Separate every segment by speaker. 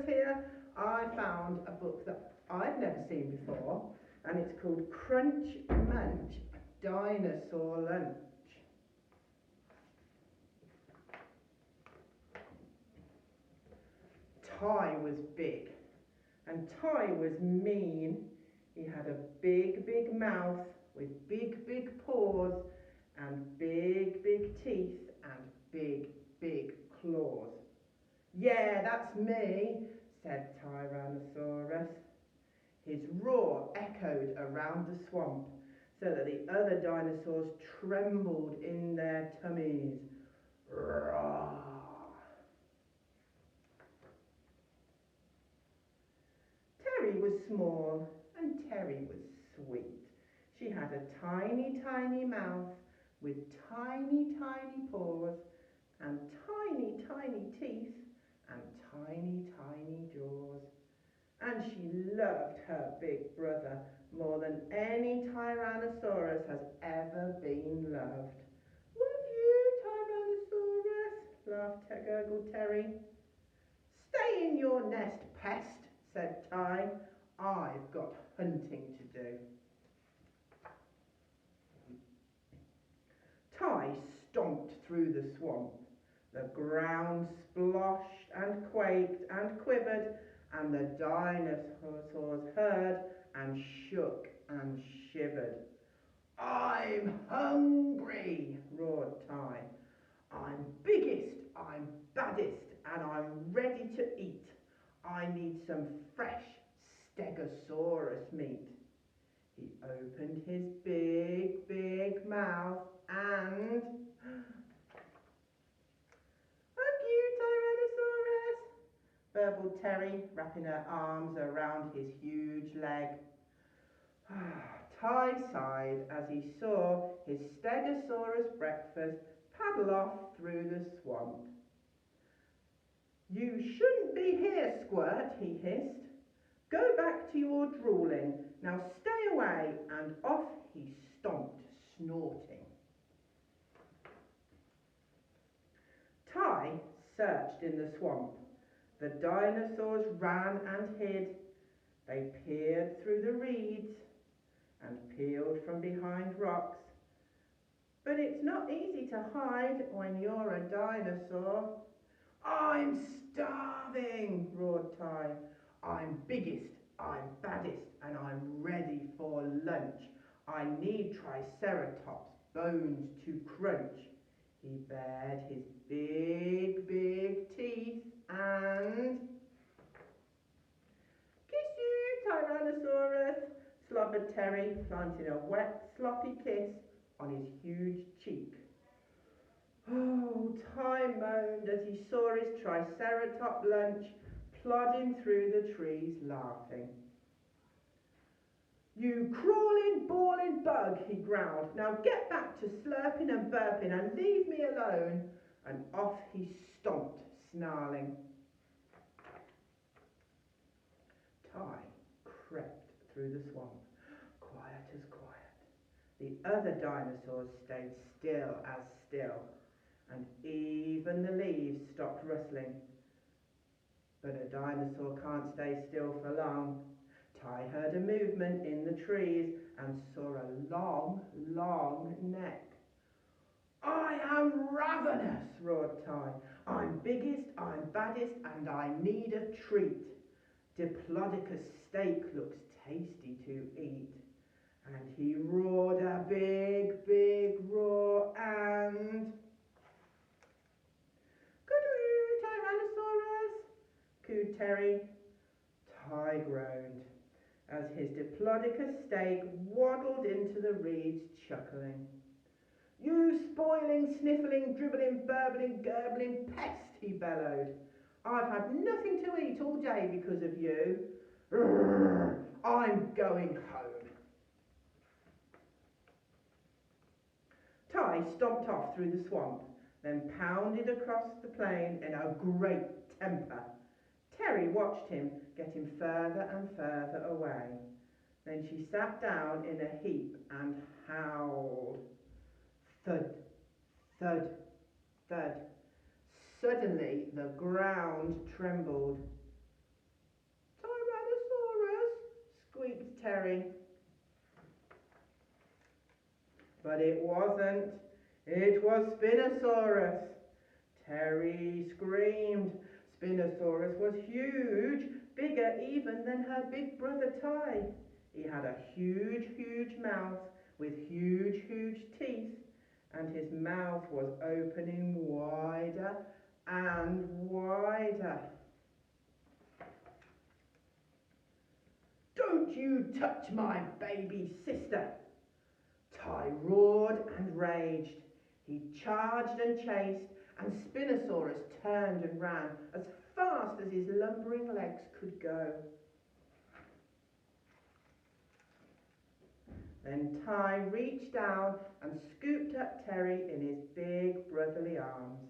Speaker 1: dinosaurs here, I found a book that I've never seen before, and it's called Crunch Munch, Dinosaur Lunch. Ty was big, and Ty was mean. He had a big, big mouth with big, big paws and big, big teeth and big, big claws. Yeah, that's me, said Tyrannosaurus. His roar echoed around the swamp so that the other dinosaurs trembled in their tummies. Roar! Terry was small and Terry was sweet. She had a tiny, tiny mouth with tiny, tiny paws and tiny, tiny teeth and tiny, tiny jaws. And she loved her big brother more than any Tyrannosaurus has ever been loved. Love you, Tyrannosaurus, laughed gurgled Terry. Stay in your nest, pest, said Ty. I've got hunting to do. Ty stomped through the swamp. The ground splashed and quaked and quivered, and the dinosaurs heard and shook and shivered. I'm hungry, roared Ty. I'm biggest, I'm baddest, and I'm ready to eat. I need some fresh Stegosaurus meat. He opened his big, big mouth and... Hug you, Tyrannosaurus, burbled Terry, wrapping her arms around his huge leg. Ty sighed as he saw his Stegosaurus breakfast paddle off through the swamp. You shouldn't be here, Squirt, he hissed. Go back to your drooling. Now stay away, and off he stomped, snorting. Ty searched in the swamp. The dinosaurs ran and hid. They peered through the reeds and peeled from behind rocks. But it's not easy to hide when you're a dinosaur. I'm starving, roared Ty. I'm biggest, I'm baddest, and I'm ready for lunch. I need Triceratops bones to crunch. He bared his big, big teeth and... Kiss you, Tyrannosaurus, slobbered Terry, planting a wet, sloppy kiss on his huge cheek. Oh, Ty moaned as he saw his Triceratops lunch plodding through the trees, laughing. You crawling, bawling bug, he growled. Now get back to slurping and burping and leave me alone. And off he stomped, snarling. Ty crept through the swamp, quiet as quiet. The other dinosaurs stayed still as still, and even the leaves stopped rustling. But a dinosaur can't stay still for long. Ty heard a movement in the trees and saw a long, long neck. I am ravenous, roared Ty. I'm biggest, I'm baddest, and I need a treat. Diplodocus steak looks tasty to eat. And he roared a big, big roar and... Good-oo, Tyrannosaurus, cooed Terry. Ty groaned as his Diplodocus steak waddled into the reeds, chuckling. You spoiling, sniffling, dribbling, burbling, gurgling pest, he bellowed. I've had nothing to eat all day because of you. Rrr, I'm going home. Ty stomped off through the swamp, then pounded across the plain in a great temper. Terry watched him getting further and further away. Then she sat down in a heap and howled. Thud, thud, thud. Suddenly the ground trembled. Terry. But it wasn't. It was Spinosaurus. Terry screamed. Spinosaurus was huge, bigger even than her big brother Ty. He had a huge, huge mouth with huge, huge teeth, and his mouth was opening wider and wider. "Don't you touch my baby sister!" Ty roared and raged. He charged and chased, and Spinosaurus turned and ran as fast as his lumbering legs could go. Then Ty reached down and scooped up Terry in his big brotherly arms.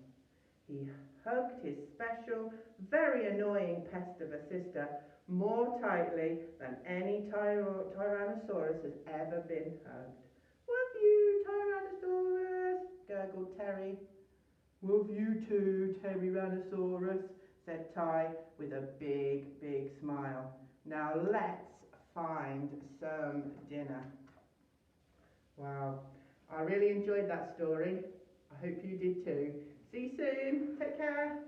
Speaker 1: He hugged his special, very annoying pest of a sister more tightly than any Tyrannosaurus has ever been hugged. "Love you, Tyrannosaurus," gurgled Terry. "Love you too, Tyrannosaurus," said Ty with a big, big smile. "Now let's find some dinner." Wow, I really enjoyed that story. I hope you did too. See you soon. Take care.